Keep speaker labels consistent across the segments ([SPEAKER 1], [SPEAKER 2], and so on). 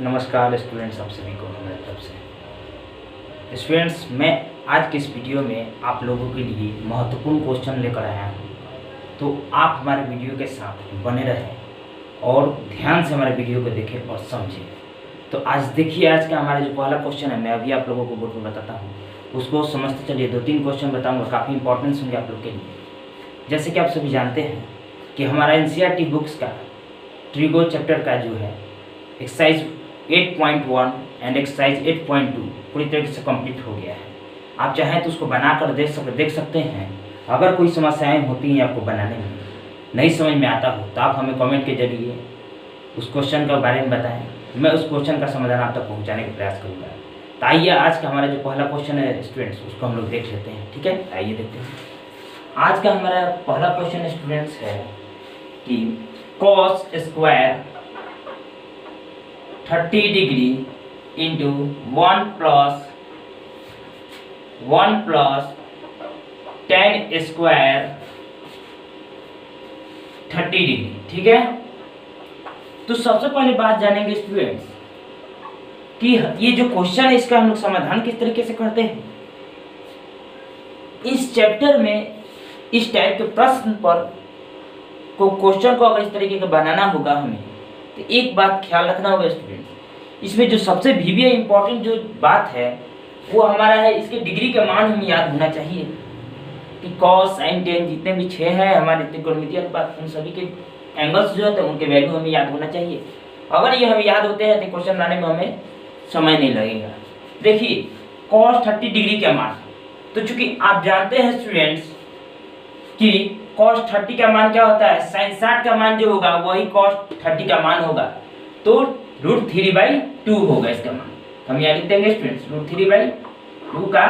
[SPEAKER 1] नमस्कार स्टूडेंट्स, आप सभी को हमारी तरफ से। स्टूडेंट्स, मैं आज के इस वीडियो में आप लोगों के लिए महत्वपूर्ण क्वेश्चन लेकर आया हूँ, तो आप हमारे वीडियो के साथ बने रहें और ध्यान से हमारे वीडियो को देखें और समझें। तो आज देखिए, आज का हमारा जो पहला क्वेश्चन है, मैं अभी आप लोगों को बोर्ड पर बताता हूँ, उसको समझते चलिए। 2-3 क्वेश्चन बताऊँगा, काफ़ी इंपॉर्टेंस होंगे आप लोग के लिए। जैसे कि आप सभी जानते हैं कि हमारा एनसीईआरटी बुक्स का ट्रिगो चैप्टर का जो है एक्सरसाइज 8.1 एंड एक्सरसाइज 8.2 पूरी तरीके से कंप्लीट हो गया है। आप चाहें तो उसको बनाकर देख सकते हैं। अगर कोई समस्याएं होती हैं आपको बनाने में, नहीं समझ में आता हो, तो आप हमें कमेंट के जरिए उस क्वेश्चन के बारे में बताएं। मैं उस क्वेश्चन का समाधान आप तक पहुंचाने का प्रयास करूंगा। तो आइए, आज का हमारा जो पहला क्वेश्चन है स्टूडेंट्स, उसको हम लोग देख लेते हैं। ठीक है, आइए देखते हैं। आज का हमारा पहला क्वेश्चन स्टूडेंट्स है कि cos square 30 degree into 1 plus tan square 30 degree. ठीक है, तो सबसे पहले बात जानेंगे स्टूडेंट्स कि ये जो क्वेश्चन है इसका हम लोग समाधान किस तरीके से करते हैं। इस चैप्टर में इस टाइप के प्रश्न पर क्वेश्चन को अगर इस तरीके का बनाना होगा हमें, तो एक बात ख्याल रखना होगा स्टूडेंट, इसमें जो सबसे वीवी इंपॉर्टेंट जो बात है वो हमारा है, इसके डिग्री का मान हमें याद होना चाहिए कि कॉस साइन टेन जितने भी 6 हैं हमारे त्रिकोणमितीय अनुपात, उन सभी के एंगल्स जो होते हैं उनके वैल्यू हमें याद होना चाहिए। अगर ये हमें याद होते हैं तो क्वेश्चन बनाने में हमें समय नहीं लगेगा। देखिए, कॉस 30 डिग्री का मान, तो चूंकि आप जानते हैं स्टूडेंट्स कि cos 30 का मान क्या होता है, sin 60 का मान जो होगा वही cos 30 का मान होगा, तो √3/2 होगा इसका मान। हम यहाँ लिख देंगे स्टूडेंट्स √3/2 का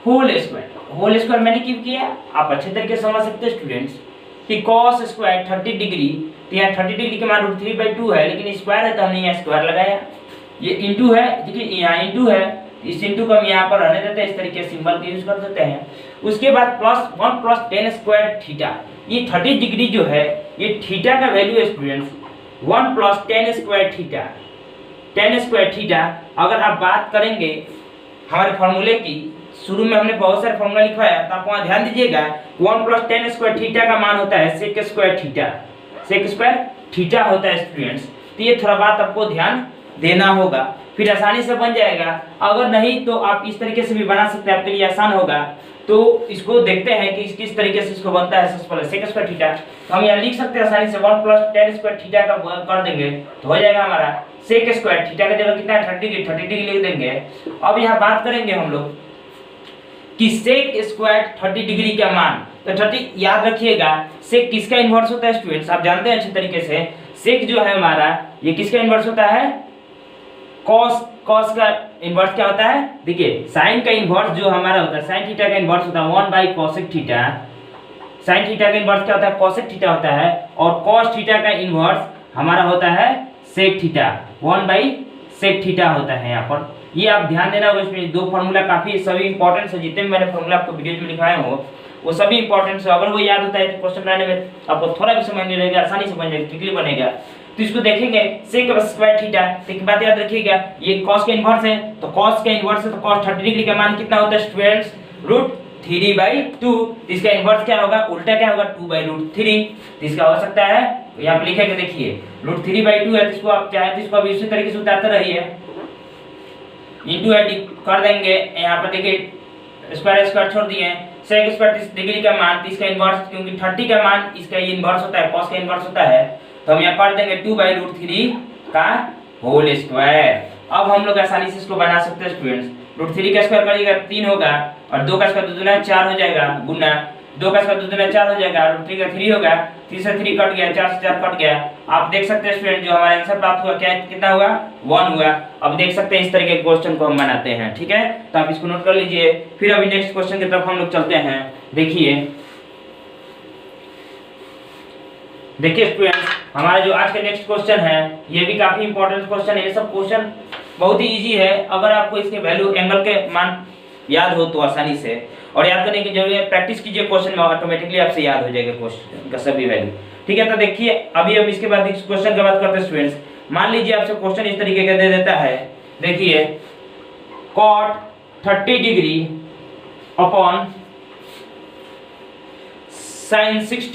[SPEAKER 1] होल स्क्वायर मैंने क्यों किया, आप अच्छे तरीके से समझ सकते हैं स्टूडेंट्स कि cos स्क्वायर 30 डिग्री, तो यहाँ 30 डिग्री के मान √3/2 है, लेकिन स्क्वायर है तो हमने यहाँ स्क्वायर लगाया। ये इंटू है, देखिए यहाँ इंटू है, इस इंटू को हम यहाँ पर रहने देते हैं, इस तरीके से सिंबल का यूज कर देते हैं। उसके बाद +1 + tan स्क्वायर थीटा, ये 30 डिग्री जो है ये थीटा का वैल्यू है स्टूडेंट्स 1 + tan स्क्वायर थीटा। अगर आप बात करेंगे हमारे फार्मूले की, शुरू में हमने बहुत सारे फार्मूला लिखवाया, तो आप वहाँ ध्यान दीजिएगा 1 + tan स्क्वायर थीटा का मान होता है sec स्क्वायर थीटा होता है स्टूडेंट्स। तो ये थोड़ा बात आपको ध्यान देना होगा, फिर आसानी से बन जाएगा। अगर नहीं तो आप इस तरीके से भी बना सकते हैं, आपके लिए आसान होगा। तो इसको देखते हैं कि किस तरीके से इसको बनता है। सबसे पहले sec स्क्वायर थीटा, तो हम यहाँ लिख सकते हैं आसानी से 1 + tan स्क्वायर थीटा का कर देंगे तो हो जाएगा हमारा sec स्क्वायर थीटा का जगह कितना है 30 डिग्री लिख देंगे। अब यहाँ बात करेंगे हम लोग कि sec स्क्वायर 30 डिग्री का मान, तो 30 याद रखिएगा, sec किसका इन्वर्स होता है स्टूडेंट्स, आप जानते हैं अच्छे तरीके से। sec जो है हमारा ये किसका इन्वर्स होता है, cos का इन्वर्स क्या होता है, देखिए sin का इन्वर्स जो हमारा होता है, sin थीटा का इन्वर्स होता है 1/cosec थीटा। sin थीटा का इन्वर्स क्या होता है, cosec थीटा होता है, और cos थीटा का इन्वर्स हमारा होता है sec थीटा, 1/sec थीटा होता है यहाँ पर। ये आप ध्यान देना होगा, इसमें दो फार्मूला काफी सभी इंपॉर्टेंट है, जितने भी मैंने फार्मूला आपको वीडियो में लिखाए हो वो सभी इंपॉर्टेंट है। अगर वो याद होता है तो क्वेश्चन बनाने में आपको थोड़ा भी समय नहीं लगेगा, आसानी से बन जाएगा, क्विकली बनेगा। तो इसको देखेंगे sec स्क्वायर थीटा, तो एक बात याद रखिएगा, ये cos का इन्वर्स है, तो cos का इन्वर्स है तो cos 30 डिग्री का मान कितना होता है स्टूडेंट्स √3/2। इसका इन्वर्स क्या होगा, उल्टा क्या होगा 2/√3। तो इसका हो सकता है, तो यहाँ पे लिखेंगे, देखिए √3/2 है, तो इसको आप चाहे तो इसको अभी इसी तरीके से उतारते रहिए, इंटू कर देंगे। यहाँ पर देखिए स्क्वायर छोड़ दिए, sec स्क्वायर 30 डिग्री का मान, इसका इन्वर्स, क्योंकि 30 का मान इसका ये इन्वर्स होता है, cos का इन्वर्स होता है, तो हम यहाँ कर देंगे 2/√3 का होल स्क्वायर। अब हम लोग आसानी से इसको बना सकते हैं स्टूडेंट्स, √3 का स्क्वायर करिएगा 3 होगा, और 2 का स्क्वायर 2 दूना 4 हो जाएगा, गुना 2 का स्क्वायर 2 दूना 4 हो जाएगा, √3 का 3 होगा, 3 से 3 कट गया, 4 से 4 कट गया। आप देख सकते हैं स्टूडेंट जो हमारा आंसर प्राप्त हुआ क्या, कितना हुआ 1 हुआ। अब देख सकते हैं इस तरीके के क्वेश्चन को हम बनाते हैं। ठीक है, तो आप इसको नोट कर लीजिए, फिर अभी नेक्स्ट क्वेश्चन की तरफ हम लोग चलते हैं। देखिए स्टूडेंट्स, हमारा जो आज का नेक्स्ट क्वेश्चन है ये भी काफी इंपॉर्टेंट क्वेश्चन है। ये सब क्वेश्चन बहुत ही इजी है, अगर आपको इसके वैल्यू एंगल के मान याद हो तो आसानी से, और याद करने की जरूरत है, प्रैक्टिस कीजिए क्वेश्चन में, ऑटोमेटिकली आपसे याद हो जाएगा क्वेश्चन का सभी वैल्यू। ठीक है, तो देखिए अभी हम इसके बाद इस क्वेश्चन की बात करते हैं स्टूडेंट्स मान लीजिए आपसे क्वेश्चन इस तरीके का दे देता है, देखिए cot 30 degree upon sin 60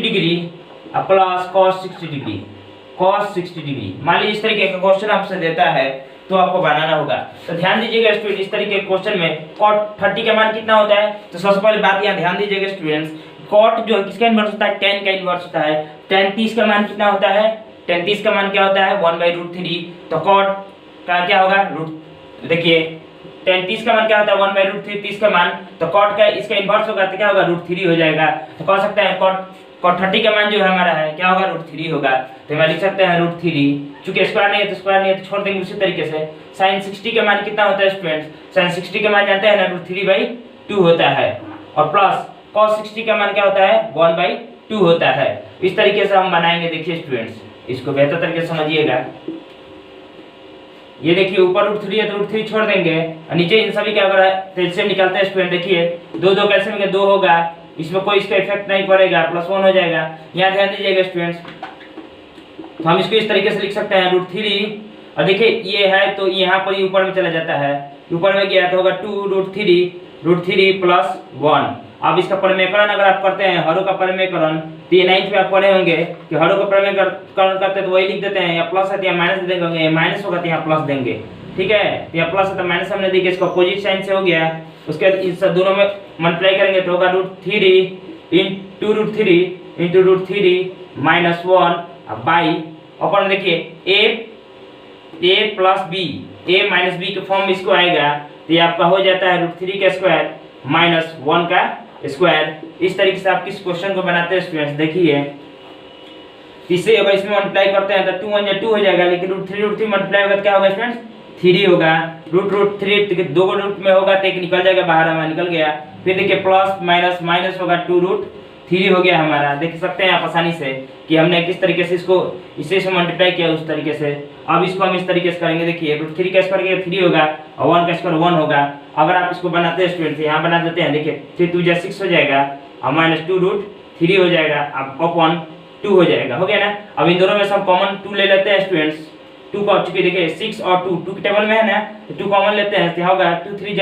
[SPEAKER 1] degree plus cos 60 degree. मान लीजिए इस तरीके का क्वेश्चन आपसे देता है तो आपको बनाना होगा। तो ध्यान दीजिएगा स्टूडेंट, इस तरीके के क्वेश्चन में cot 30 का मान कितना होता है, तो सबसे पहले बात यहाँ ध्यान दीजिएगा स्टूडेंट्स, cot जो है किसका इनवर्स होता है, tan का इनवर्स होता है। tan 30 का मान कितना होता है, tan 30 का मान क्या होता है 1/√3। तो cot का क्या होगा देखिए tan 30 का मान क्या होता है 1/√3 30 का मान, तो cot का इसका इनवर्स होगा तो क्या होगा √3 हो जाएगा। तो कह सकते हैं cot 30 का मान जो है हमारा है क्या होगा √3 होगा। तो हम लिख सकते हैं √3, चूंकि स्क्वायर नहीं है तो स्क्वायर नहीं है तो छोड़ देंगे। उसी तरीके से sin 60 का मान कितना होता है स्टूडेंट्स, sin 60 का मान जानते हैं ना √3/2 होता है, और प्लस cos 60 का मान क्या होता है 1/2 होता है। इस तरीके से हम बनाएंगे। देखिए स्टूडेंट्स, इसको बेहतर तरीके से समझिएगा। ये देखिए ऊपर √3 है तो √3 छोड़ देंगे, और नीचे इन सभी का अगर कैल्शियम निकालते हैं स्टूडेंट, देखिए 2 कैल्शियम का 2 होगा, इसमें कोई इसका इफेक्ट नहीं पड़ेगा, +1 हो जाएगा। यहाँ ध्यान दीजिएगा स्टूडेंट्स, तो हम इसको इस तरीके से लिख सकते हैं √3, और देखिए ये है तो यहाँ पर ऊपर में चला जाता है, ऊपर में गया तो होगा 2√3 + 1। अब इसका परिमेयकरण अगर आप करते हैं, हरों का परिमेयकरण, तो ये 9th में आप पढ़े होंगे कि हरों का परिमेयकरण करते हैं तो वही लिख देते हैं, या प्लस है तो यहाँ माइनस दे देंगे, या माइनस होगा तो यहाँ प्लस देंगे, ठीक है। तो यहाँ प्लस है तो माइनस हमने देखिए इसको अपोजिट साइन से हो गया। उसके बाद इन सब दोनों में मल्टीप्लाई करेंगे तो होगा √3 × √3 - 1 बाई अपन देखिए a + b, a - b के फॉर्म में इसको आएगा, तो ये आपका हो जाता है √3 का स्क्वायर - 1 का स्क्वायर। इस तरीके से आप किस क्वेश्चन को बनाते हैं स्टूडेंट्स, देखिए इसे अगर इसमें मल्टीप्लाई करते हैं तो 2 × 1 = 2 हो जाएगा, लेकिन √3 मल्टीप्लाई होगा तो क्या होगा स्टूडेंट्स 3 होगा। √3 दो रूट में होगा तो एक निकल जाएगा बाहर, हमारा निकल गया। फिर देखिए प्लस माइनस होगा 2√3 हो गया हमारा। देख सकते हैं आप आसानी से कि हमने किस तरीके से इसको इसे से मल्टीप्लाई किया उस तरीके से। अब इसको हम इस तरीके से करेंगे, देखिए √3 का स्क्वायर किया 3 होगा, और 1 का स्क्वायर 1 होगा। अगर आप इसको बनाते हैं स्टूडेंट, यहाँ बना देते हैं, देखिए 3 × 2 = 6 हो जाएगा, और -2√3 हो जाएगा, अब अपॉन 2 हो जाएगा, हो गया ना। अब इन दोनों में से हम कॉमन 2 ले लेते हैं स्टूडेंट्स, 2 का चुके देखिए 6 और 2 के टेबल में है ना, तो 2 कॉमन लेते हैं, तो होगा 2 × 3 =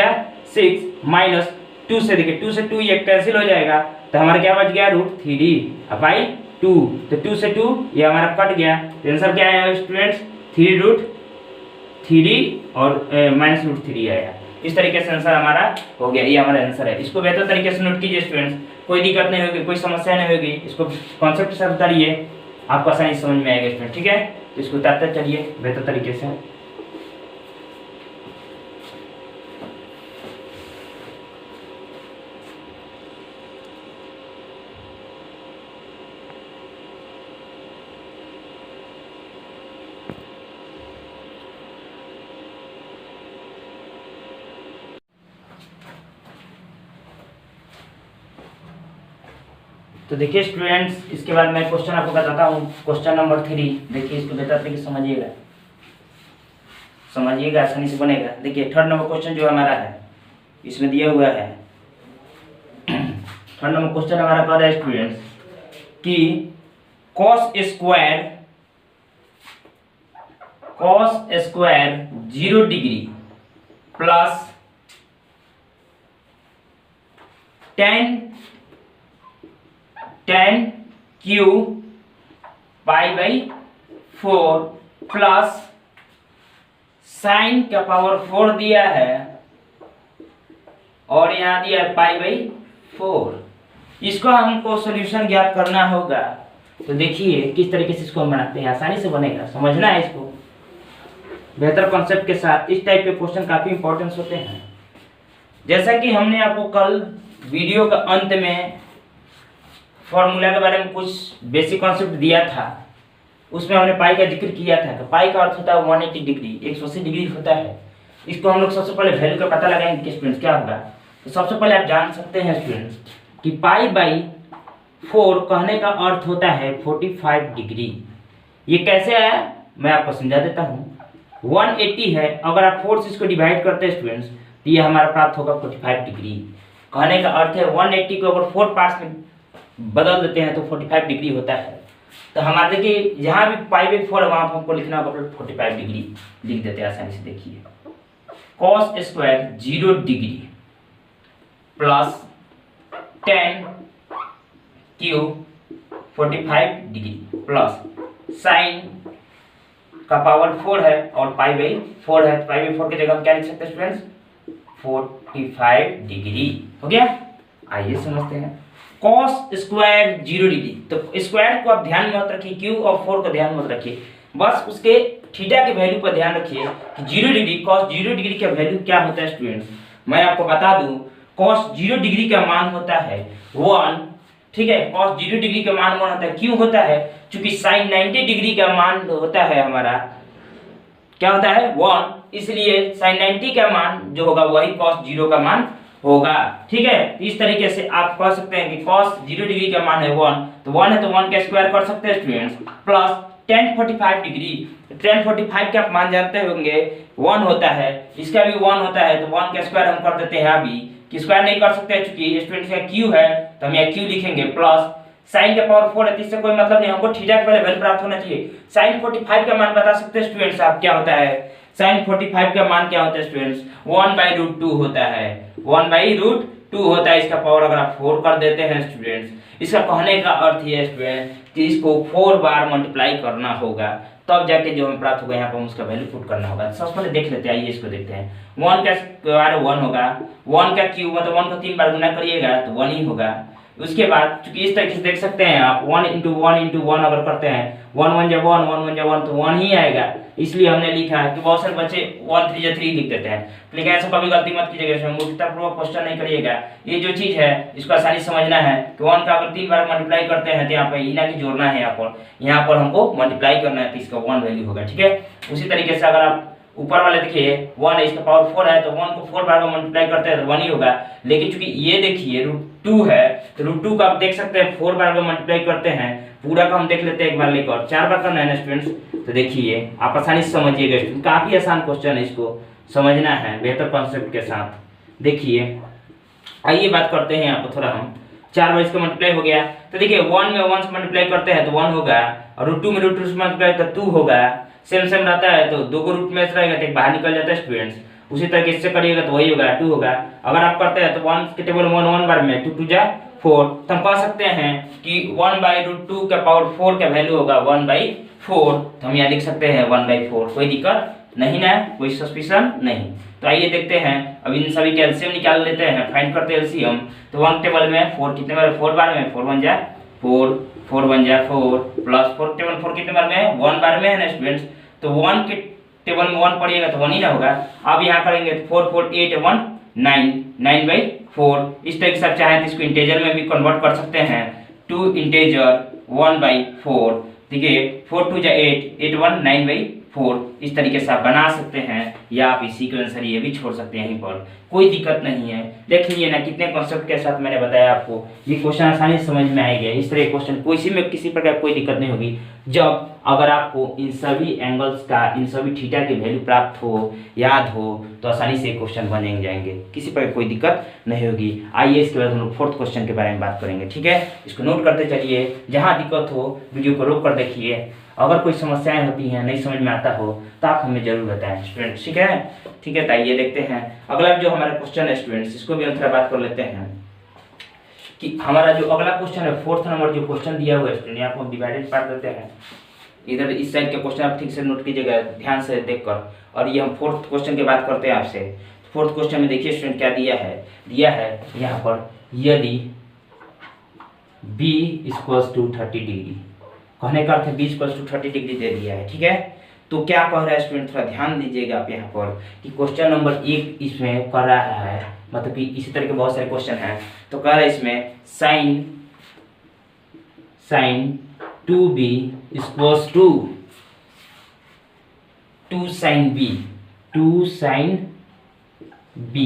[SPEAKER 1] 6 माइनस 2 से देखिए 2 से 2 ये कैंसिल हो जाएगा, तो हमारा क्या बच गया √3 अब बाई 2, तो 2 से 2 ये हमारा कट गया। तो आंसर क्या आया स्टूडेंट्स 3√3 और -√3 आया। इस तरीके से आंसर हमारा हो गया, ये हमारा आंसर है। इसको बेहतर तरीके से नोट कीजिए स्टूडेंट्स, कोई दिक्कत नहीं होगी, कोई समस्या नहीं होगी। इसको कॉन्सेप्ट से उतारिए, आपको आसानी से समझ में आएगा स्टूडेंट, ठीक है। तो इसको उतारते चलिए बेहतर तरीके से। तो देखिए स्टूडेंट्स, इसके बाद मैं क्वेश्चन आपको बताता हूँ, क्वेश्चन नंबर 3। देखिए इसको बेहतर तरीके से समझिएगा, आसानी से बनेगा। देखिए 3rd नंबर क्वेश्चन जो हमारा है इसमें दिया हुआ है। 3rd नंबर क्वेश्चन हमारा कह रहा है स्टूडेंट्स कि cos square 0 degree plus tan cube π/4 plus sin का पावर 4 दिया है, और यहाँ दिया है π/4। इसको हमको सॉल्यूशन ज्ञात करना होगा। तो देखिए किस तरीके से इसको हम बनाते हैं, आसानी से बनेगा, समझना है इसको बेहतर कॉन्सेप्ट के साथ। इस टाइप के क्वेश्चन काफी इंपॉर्टेंस होते हैं। जैसा कि हमने आपको कल वीडियो का अंत में फॉर्मूला के बारे में कुछ बेसिक कॉन्सेप्ट दिया था, उसमें हमने पाई का जिक्र किया था। तो पाई का अर्थ होता है 180 डिग्री, 180 डिग्री होता है। इसको हम लोग सबसे पहले वैल्यू का पता लगाएंगे कि स्टूडेंट्स क्या होगा। तो सबसे पहले आप जान सकते हैं स्टूडेंट्स कि π/4 कहने का अर्थ होता है 45 डिग्री। ये कैसे आया मैं आपको समझा देता हूँ। 180 है, अगर आप 4 से इसको डिवाइड करते हैं स्टूडेंट्स तो ये हमारा प्राप्त होगा 45 डिग्री। कहने का अर्थ है 180 को अगर 4 पार्ट्स में बदल देते हैं तो 45 डिग्री होता है। तो हमारे देखिए जहाँ भी π/4 है वहाँ पर हमको लिखना होगा 45 डिग्री लिख देते हैं आसानी से। देखिए cos square 0 degree plus tan cube 45 degree plus sign का पावर 4 है और π/4 है, तो π/4 की जगह हम क्या लिख सकते हैं स्टूडेंट्स 45 डिग्री। हो गया। आइए समझते हैं cos स्क्वायर 0 डिग्री। तो स्क्वायर को आप ध्यान में मत रखिए, क्यूब और 4 को ध्यान मत रखिए, बस उसके थीटा के वैल्यू पर ध्यान रखिए कि 0 डिग्री cos 0 डिग्री का वैल्यू क्या होता है स्टूडेंट्स। मैं आपको बता दूं cos 0 डिग्री का मान होता है 1। ठीक है, cos 0 डिग्री का मान 1 होता है। क्यों होता है? क्योंकि sin 90 डिग्री का मान होता है हमारा क्या होता है 1, इसलिए sin 90 का मान जो होगा वही cos 0 का मान होगा। ठीक है, इस तरीके से आप कह सकते हैं कि cos 0 डिग्री का मान है 1, तो 1 है तो 1 का स्क्वायर कर सकते हैं students, plus tan 45 degree. tan 45 का आप मान जानते होंगे 1 होता है, इसका भी 1 होता है, तो 1 का स्क्वायर हम कर देते हैं अभी, कि स्क्वायर नहीं कर सकते क्योंकि स्टूडेंट्स का क्यू है तो हम यहाँ क्यू लिखेंगे, प्लस साइन का पावर 4 है, इससे कोई मतलब नहीं, हमको थीटा के पहले वैल्यू प्राप्त होना चाहिए। साइन 45 का मान बता सकते हैं स्टूडेंट्स आप क्या होता है? साइन 45 का मान क्या होता है स्टूडेंट्स 1/√2 होता है, 1/√2 होता है। इसका पावर अगर आप 4 कर देते हैं स्टूडेंट्स, इसका कहने का अर्थ ये है स्टूडेंट कि इसको 4 बार मल्टीप्लाई करना होगा, तब जाके जो हमें प्राप्त होगा यहाँ पर उसका वैल्यू पुट करना होगा। सबसे पहले देख लेते हैं, आइए इसको देखते हैं। 1 का स्क्वायर 1 होगा, 1 का क्यूब मतलब 1 को 3 बार गुना करिएगा तो 1 ही होगा। उसके बाद चूंकि इस तरीके से देख सकते हैं आप 1 × 1 × 1 अगर करते हैं 1 1 जा 1 1 1 जा 1 तो 1 ही आएगा, इसलिए हमने लिखा है कि बहुत सारे बच्चे 1 3 जा 3 लिख देते हैं, लेकिन ऐसा कभी गलती मत कीजिएगा, इसमें मूर्खतापूर्वक क्वेश्चन नहीं करिएगा। ये जो चीज है इसको आसानी समझना है कि 1 का अगर 3 बार मल्टीप्लाई करते हैं तो यहाँ पे इना की जोड़ना है, यहाँ पर हमको मल्टीप्लाई करना है तो इसका 1 वैल्यू होगा। ठीक है, उसी तरीके से अगर आप ऊपर वाले देखिए 1 है, इसका पावर 4 है, तो 1 को 4 बार मल्टीप्लाई करते हैं तो 1 ही होगा। लेकिन चूंकि ये देखिए √2 है तो √2 का आप देख सकते हैं 4 बार मल्टीप्लाई करते हैं, पूरा का हम देख लेते हैं एक बार लेकर, 4 बार करना है ना स्टूडेंट्स। तो देखिए आप आसानी से समझिएगा स्टूडेंट, काफी आसान क्वेश्चन है, इसको समझना है बेहतर कॉन्सेप्ट के साथ। देखिए आइए बात करते हैं यहाँ पर थोड़ा हम 4 बार इसका मल्टीप्लाई हो गया, तो देखिए 1 में 1 से मल्टीप्लाई करते हैं तो 1 होगा, और √2 में √2 से मल्टीप्लाई तो 2 होगा। सेम रहता है तो 2 को रूट में से रहेगा तो एक बाहर निकल जाता है स्टूडेंट्स। उसी तरीके से करिएगा तो वही होगा 2 होगा। अगर आप करते हैं तो 1 के टेबल 1 बार में 2 2 जा 4, तो हम कह सकते हैं कि 1/√2 का पावर 4 का वैल्यू होगा 1/4, तो हम यहाँ लिख सकते हैं 1/4। कोई दिक्कत नहीं ना, कोई सस्पिशन नहीं। तो आइए देखते हैं, अब इन सभी के एलसीएम निकाल लेते हैं, फाइंड करते हैं एलसीएम। तो 1 टेबल में 4 कितने बार 4 बार में 4 1 जा 4 4 1 जा 4 प्लस 4 टेबल 4 कितने बार में 1 बार में है ना स्टूडेंट्स, तो 1 के टेबल में 1 पड़िएगा तो 1 ही ना होगा। अब यहाँ करेंगे तो 4 4 8 1 9 9/4। इस तरीके से आप चाहें तो इसको इंटेजर में भी कन्वर्ट कर सकते हैं, 2 इंटेजर 1/4। देखिए 4 2 जा 8 8 1 9/4, इस तरीके से आप बना सकते हैं, या आप इसी के अनुसार ये भी छोड़ सकते हैं यहीं पर, कोई दिक्कत नहीं है। देख लीजिए ना कितने कॉन्सेप्ट के साथ मैंने बताया आपको, ये क्वेश्चन आसानी से समझ में आएगा। इस तरह क्वेश्चन कोई में किसी प्रकार कोई दिक्कत नहीं होगी, जब अगर आपको इन सभी एंगल्स का, इन सभी थीटा की वैल्यू प्राप्त हो, याद हो, तो आसानी से क्वेश्चन बन जाएंगे, किसी प्रकार कोई दिक्कत नहीं होगी। आइए इसके बाद हम लोग 4th क्वेश्चन के बारे में बात करेंगे। ठीक है, इसको नोट करते चलिए, जहाँ दिक्कत हो वीडियो को रोक कर देखिए, अगर कोई समस्याएं होती हैं, नहीं समझ में आता हो तो आप हमें जरूर बताएं स्टूडेंट्स। ठीक है, ठीक है, तो आइए देखते हैं अगला जो हमारा क्वेश्चन है स्टूडेंट्स, इसको भी हम थोड़ा बात कर लेते हैं कि हमारा जो अगला क्वेश्चन है 4th नंबर जो क्वेश्चन दिया हुआ है स्टूडेंट, यहाँ को डिवाइडेड पार्ट देते हैं। इधर इस साइड के क्वेश्चन आप ठीक से नोट कीजिएगा ध्यान से देखकर, और ये हम 4th क्वेश्चन की बात करते हैं आपसे। 4th क्वेश्चन में देखिए स्टूडेंट क्या दिया है यहाँ पर, यदि b = 30 डिग्री, कहने का अर्थ है b = 30 डिग्री दे दिया है। ठीक है, तो क्या कह रहा है स्टूडेंट, थोड़ा ध्यान दीजिएगा आप यहाँ पर कि क्वेश्चन नंबर 1 इसमें कर रहा है, मतलब कि इसी तरह के बहुत सारे क्वेश्चन हैं। तो कह रहा है इसमें sin 2b = 2 sin b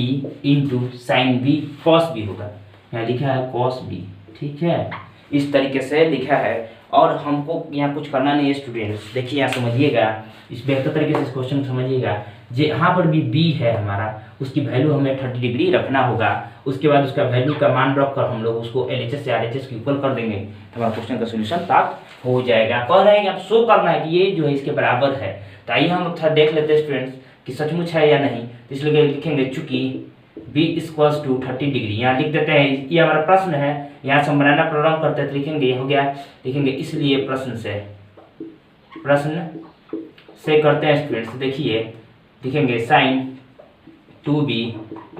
[SPEAKER 1] into sin b cos b होगा, यहाँ लिखा है cos b। ठीक है, इस तरीके से लिखा है, और हमको यहाँ कुछ करना नहीं है स्टूडेंट्स। देखिए यहाँ समझिएगा, इस बेहतर तरीके से इस क्वेश्चन को समझिएगा। यहाँ पर भी बी है हमारा, उसकी वैल्यू हमें 30 डिग्री रखना होगा। उसके बाद उसका वैल्यू का मान रख कर हम लोग उसको LHS से RHS के इक्वल कर देंगे तो हमारा क्वेश्चन का सोल्यूशन प्राप्त हो जाएगा। कह रहे हैं कि आप शो करना है कि ये जो है इसके बराबर है। तो आइए हम लोग थोड़ा देख लेते हैं स्टूडेंट्स कि सचमुच है या नहीं। तो इसलिए लिखेंगे चूंकि b इक्वल्स टू 30 डिग्री, यहाँ लिख देते हैं, ये हमारा प्रश्न है, यहाँ से हम बनाना प्रारंभ करते हैं तो लिखेंगे ये हो गया, लिखेंगे इसलिए प्रश्न से करते हैं स्टूडेंट्स। देखिए लिखेंगे sine 2b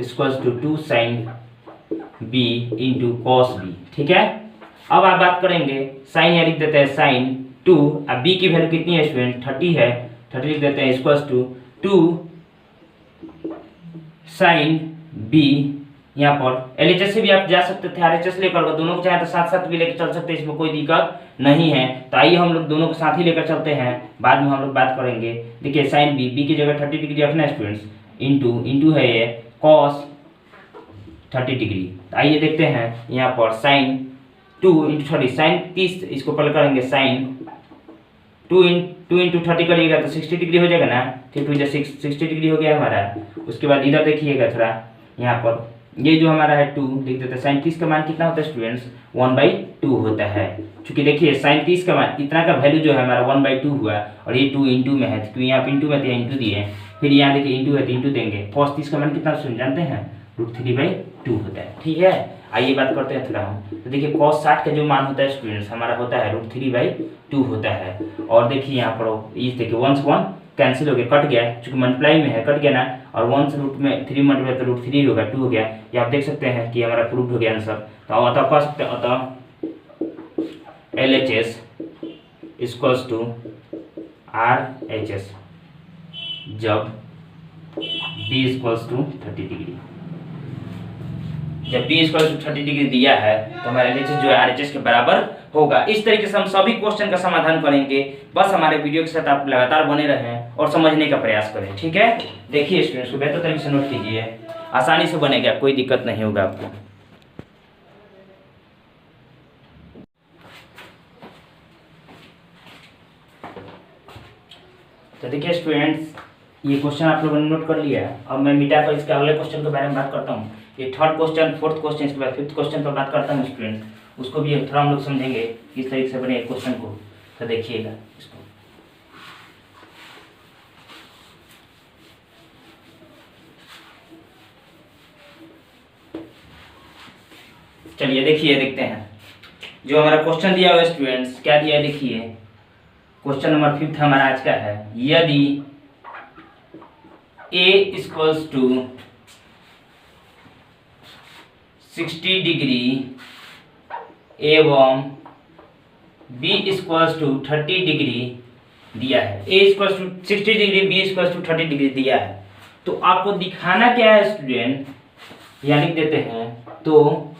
[SPEAKER 1] equals to 2 sine b into cos b। ठीक है, अब आप बात करेंगे साइन, यहाँ लिख देते हैं साइन 2, अब b की वैल्यू कितनी है स्टूडेंट 30 है, 30 लिख देते हैं इक्वल्स टू 2 साइन b। यहाँ पर LHS से भी आप जा सकते थे, RHS लेकर, दोनों को चाहे तो साथ साथ भी लेकर चल सकते हैं, इसमें कोई दिक्कत नहीं है। तो आइए हम लोग दोनों को साथ ही लेकर चलते हैं, बाद में हम लोग बात करेंगे। देखिए साइन b की जगह 30 डिग्री रखना है स्टूडेंट्स, इंटू है ये कॉस 30 डिग्री। तो आइए देखते हैं यहाँ पर साइन 2 इंटू 30, साइन 30, इसको पहले करेंगे साइन 2 इंटू 30 करिएगा तो 60 डिग्री हो जाएगा ना, ठीक है 60 डिग्री हो गया हमारा। उसके बाद इधर देखिएगा थोड़ा, यहाँ पर ये जो हमारा है 2 लिख देते हैं, साइन 30 का मान कितना होता है स्टूडेंट्स 1/2 होता है। क्योंकि देखिए साइन 30 का मान इतना का वैल्यू जो है हमारा 1/2 हुआ और ये 2 इंटू में है, क्योंकि यहाँ पे इंटू में तो इंटू दिए, फिर यहाँ देखिए इंटू है तो इंटू देंगे। कॉस 30 का मान कितना जानते हैं √3/2 होता है। ठीक है, आइए बात करते हैं थोड़ा हम। तो देखिए cos 60 का जो मान होता है स्टूडेंट्स हमारा होता है √3/2 होता है। और देखिए यहाँ पर इस देखिए 1 से 1 कैंसिल हो गया, कट गया, चूंकि मल्टीप्लाई में है कट गया ना, और 1 से रूट में 3 मल्टीप्लाई तो √3 होगा, 2 हो गया। ये आप देख सकते हैं कि हमारा प्रूफ हो गया आंसर। तो अतः कह सकते हैं अतः LHS इक्वल्स टू RHS जब b इक्वल्स टू 30 डिग्री। जब b इक्वल्स टू 30 डिग्री दिया है तो हमारा LHS जो है RHS के बराबर होगा। इस तरीके से हम सभी क्वेश्चन का समाधान करेंगे। बस हमारे वीडियो के साथ आप लगातार बने रहें और समझने का प्रयास करें। ठीक है, देखिए स्टूडेंट्स को बेहतर तरीके से नोट कीजिए, आसानी से बनेगा, कोई दिक्कत नहीं होगा आपको। तो देखिए स्टूडेंट्स, ये क्वेश्चन आप लोगों ने नोट कर लिया। अब मैं मिटा कर इसके अगले क्वेश्चन के बारे में बात करता हूँ। ये थर्ड क्वेश्चन, फोर्थ क्वेश्चन, इसके बाद फिफ्थ क्वेश्चन पर बात करता हूँ स्टूडेंट, उसको भी थोड़ा हम लोग समझेंगे किस तरीके से बने क्वेश्चन को। तो देखिएगा इसको, चलिए देखिए देखते हैं जो हमारा क्वेश्चन दिया हुआ स्टूडेंट्स, क्या दिया है देखिए। क्वेश्चन नंबर 5 हमारा आज का है, यदि a इक्वल्स टू 60 डिग्री एवं b इक्वल्स टू 30 डिग्री दिया है, a equals to 60 degree, b equals to 30 degree दिया है, तो आपको दिखाना क्या है स्टूडेंट, यहाँ लिख देते हैं। तो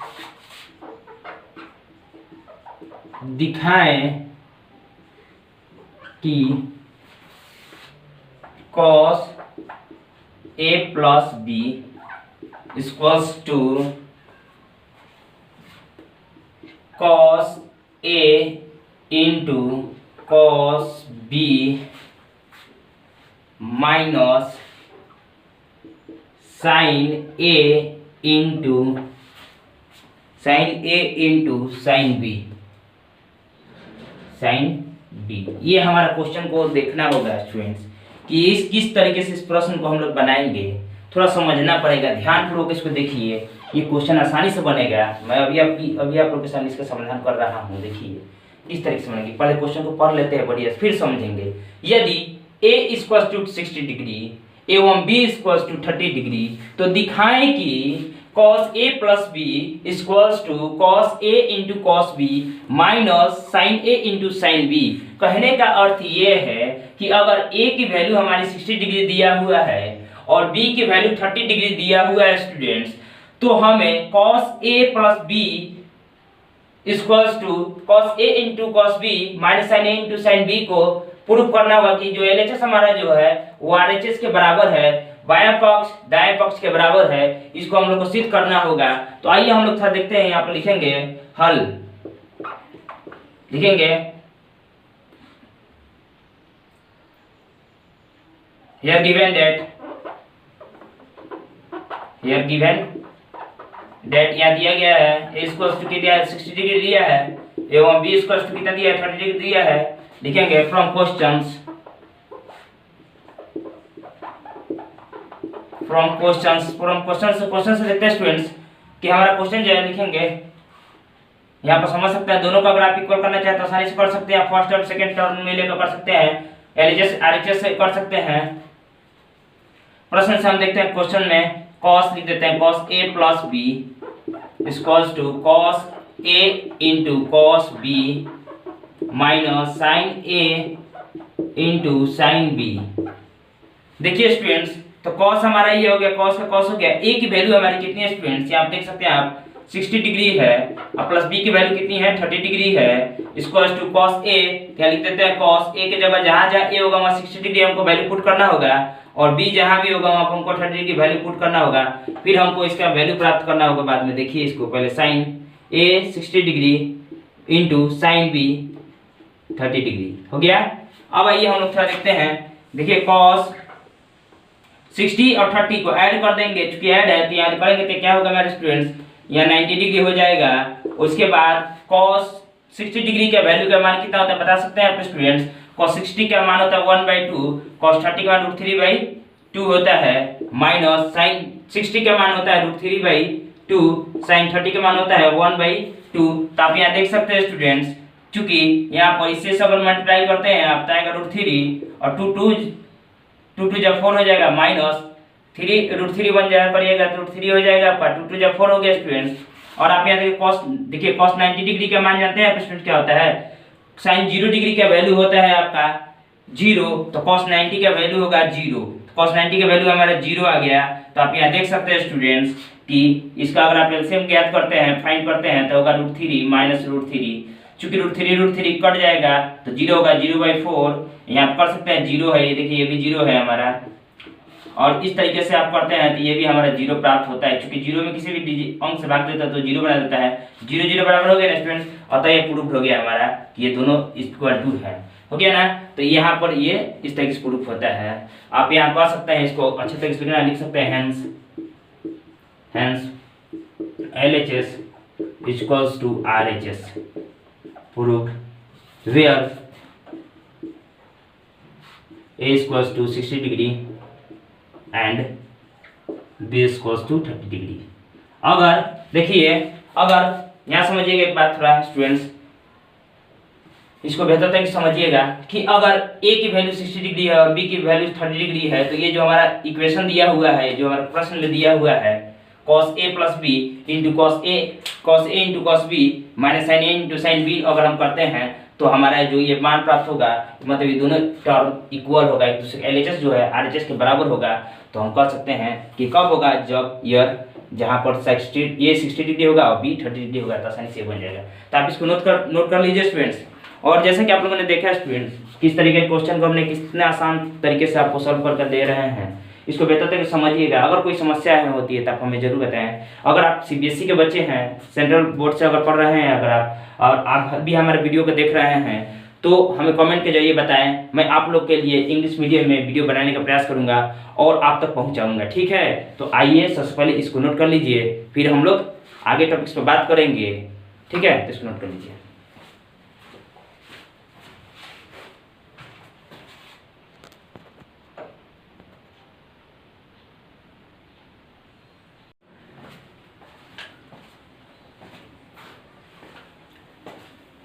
[SPEAKER 1] दिखाएं कि cos a plus b equals to cos a into cos b minus sin a into sin b, ये हमारा क्वेश्चन को देखना होगा स्टूडेंट्स कि इस किस तरीके से इस प्रश्न को हम लोग बनाएंगे, थोड़ा समझना पड़ेगा, ध्यानपूर्वक इसको देखिए। ये क्वेश्चन आसानी से बनेगा, मैं अभी आप लोग के सामने इसका समाधान कर रहा हूँ। देखिए इस तरीके से बनेगी, पहले क्वेश्चन को पढ़ लेते हैं बढ़िया, फिर समझेंगे। यदि a इक्वल्स टू 60 डिग्री एवं b इक्वल्स टू 30 डिग्री, तो दिखाएं कि cos a plus b equals to cos a into cos b minus sin a into sin b। कहने का अर्थ ये है कि अगर a की वैल्यू हमारी 60 डिग्री दिया हुआ है और b की वैल्यू 30 डिग्री दिया हुआ है स्टूडेंट्स, तो हमें cos a plus b equals to cos a into cos b minus sin a into sin b को प्रूफ करना होगा कि जो LHS हमारा जो है वो RHS के बराबर है, बायां पक्ष दाएं पक्ष के बराबर है, इसको हम लोग को सिद्ध करना होगा। तो आइए हम लोग थोड़ा देखते हैं, यहाँ पर लिखेंगे हल, लिखेंगे here given that here given that यहाँ दिया गया है ए स्क्वायर टू कितना है 60 डिग्री दिया है एवं बी स्क्वायर टू कितना दिया है 30 डिग्री दिया है। लिखेंगे फ्रॉम क्वेश्चंस से देखते हैं स्टूडेंट्स कि हमारा क्वेश्चन जो है लिखेंगे यहाँ पर समझ सकते हैं दोनों का ग्राफ इक्वल करना चाहे तो आसानी से कर सकते हैं, फर्स्ट और सेकंड टर्म में लेकर कर सकते हैं, एलएचएस आरएचएस से कर सकते हैं। प्रश्न से हम देखते हैं क्वेश्चन में cos लिख देते हैं cos a plus b equals to cos a into cos b minus sin a into sin b। देखिए स्टूडेंट्स तो cos हमारा ये हो गया, cos का cos हो गया, a की वैल्यू हमारी कितनी है स्टूडेंट्स यहाँ आप देख सकते हैं आप 60 डिग्री है और प्लस b की वैल्यू कितनी है 30 डिग्री है। इक्वल्स टू cos a क्या लिख देते हैं cos a के जगह जहां जहां a होगा वहां 60 डिग्री हमको वैल्यू पुट करना होगा और b जहां भी होगा वहां हमको 30 डिग्री की वैल्यू पुट करना होगा, फिर हमको इसका वैल्यू प्राप्त करना होगा बाद में। देखिए इसको पहले sin a 60 degree into sin b 30 degree हो गया। अब आइए हम लोग थोड़ा देखते हैं। देखिए cos 60 और 30 को ऐड कर देंगे, क्योंकि ऐड है तो याद करेंगे तो क्या होगा मेरे स्टूडेंट्स यहाँ 90 डिग्री हो जाएगा। उसके बाद cos 60 डिग्री का वैल्यू का मान कितना होता है बता सकते हैं आप स्टूडेंट्स। cos 60 का मान होता है 1/2, cos 30 का मान √3/2 होता है, माइनस sin 60 का मान होता है √3/2, sin 30 का मान होता है 1/2। तो आप यहाँ देख सकते हैं स्टूडेंट्स, चूंकि यहाँ पर इससे अगर मल्टीप्लाई करते हैं आप तो आएगा √3 और 2 जब 4 हो जाएगा माइनस 3 बन जाएगा करिएगा तो 3 हो जाएगा आपका 2 जब 4 हो गया स्टूडेंट्स। और आप यहाँ देखिए cos 90 डिग्री का मान जानते हैं स्टूडेंट क्या होता है, sin 0 डिग्री का वैल्यू होता है आपका 0, तो cos 90 का वैल्यू होगा 0, cos 90 का वैल्यू हमारा 0 आ गया। तो आप यहाँ देख सकते हैं स्टूडेंट्स कि इसका अगर आप एलसीएम ज्ञात करते हैं फाइंड करते हैं तो होगा √3 माइनस √3, चूंकि √3 कट जाएगा तो 0 होगा 0/4, यहाँ आप कर सकते हैं 0 है, ये देखिए ये भी 0 है हमारा। और इस तरीके से आप करते हैं तो ये भी हमारा 0 प्राप्त होता है, क्योंकि 0 में किसी भी अंक से भाग देता है तो 0 बना देता है। 0 0 बराबर हो गया ना स्टूडेंट्स, अतः ये प्रूफ हो गया हमारा कि ये दोनों इक्वल टू है, हो गया ना। तो यहाँ पर ये इस तरीके से प्रूफ होता है। आप यहाँ कर सकते हैं इसको अच्छे तरीके से लिख सकते हैं hence LHS equals to RHS proof where A equals to 60 degree and B equals to 30 degree. अगर देखिए अगर यहाँ समझिएगा एक बात थोड़ा स्टूडेंट्स, इसको बेहतर तरीके से समझिएगा कि अगर A की वैल्यू 60 डिग्री है और B की वैल्यू 30 डिग्री है तो ये जो हमारा इक्वेशन दिया हुआ है, जो हमारा प्रश्न में दिया हुआ है cos A plus B into cos A into cos B minus sin A into sin B अगर हम करते हैं तो हमारा जो ये मान प्राप्त होगा मतलब ये दोनों टर्म इक्वल होगा एक दूसरे, LHS जो है RHS के बराबर होगा। तो हम कह सकते हैं कि कब होगा, जब ईयर जहाँ पर 60 डिग्री होगा और B 30 डिग्री होगा तो आसानी से बन जाएगा। तो आप इसको नोट कर लीजिए स्टूडेंट्स। और जैसे कि आप लोगों ने देखा स्टूडेंट्स किस तरीके के क्वेश्चन को हमने कितने आसान तरीके से आपको सॉल्व करके दे रहे हैं, इसको बेहतर तरीके से समझिएगा। अगर कोई समस्या है होती है तो आप हमें जरूर बताएं। अगर आप CBSE के बच्चे हैं, सेंट्रल बोर्ड से अगर पढ़ रहे हैं, अगर आप भी हमारे वीडियो को देख रहे हैं तो हमें कमेंट के जरिए बताएं। मैं आप लोग के लिए इंग्लिश मीडियम में वीडियो बनाने का प्रयास करूंगा और आप तक पहुंचाऊंगा, ठीक है। तो आइए सबसे पहले इसको नोट कर लीजिए, फिर हम लोग आगे टॉपिक्स पर बात करेंगे, ठीक है। तो इसको नोट कर लीजिए।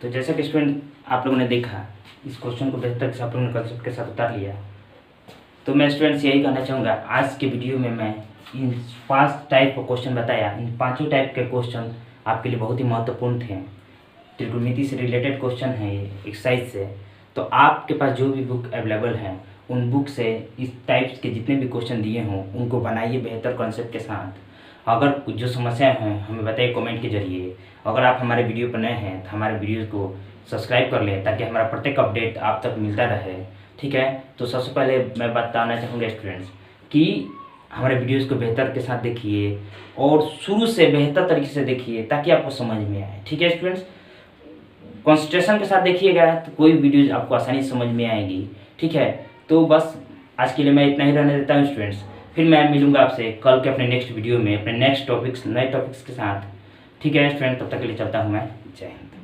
[SPEAKER 1] तो जैसा कि स्टूडेंट आप लोगों ने देखा इस क्वेश्चन को बेहतर से आप लोगों ने कंसेप्ट के साथ उतार लिया। तो मैं स्टूडेंट्स यही कहना चाहूँगा, आज के वीडियो में मैं इन 5 टाइप का क्वेश्चन बताया। इन 5 टाइप के क्वेश्चन आपके लिए बहुत ही महत्वपूर्ण थे। त्रिकोणमिति से रिलेटेड क्वेश्चन है ये, एक्सरसाइज से। तो आपके पास जो भी बुक अवेलेबल हैं उन बुक से इस टाइप्स के जितने भी क्वेश्चन दिए हों उनको बनाइए बेहतर कॉन्सेप्ट के साथ। अगर कुछ जो समस्या हैं हमें बताइए कमेंट के जरिए। अगर आप हमारे वीडियो पर नए हैं तो हमारे वीडियो को सब्सक्राइब कर लें ताकि हमारा प्रत्येक अपडेट आप तक मिलता रहे, ठीक है। तो सबसे पहले मैं बताना चाहूँगा स्टूडेंट्स कि हमारे वीडियोज़ को बेहतर के साथ देखिए और शुरू से बेहतर तरीके से देखिए ताकि आपको समझ में आए, ठीक है स्टूडेंट्स। कॉन्सेंट्रेशन के साथ देखिएगा तो कोई वीडियोज़ आपको आसानी से समझ में आएगी, ठीक है। तो बस आज के लिए मैं इतना ही रहने देता हूँ स्टूडेंट्स। फिर मैं मिलूंगा आपसे कल के अपने नेक्स्ट वीडियो में, अपने नेक्स्ट टॉपिक्स, नए टॉपिक्स के साथ। ठीक है स्टूडेंट, तब तक के लिए चलता हूँ मैं। जय हिंद।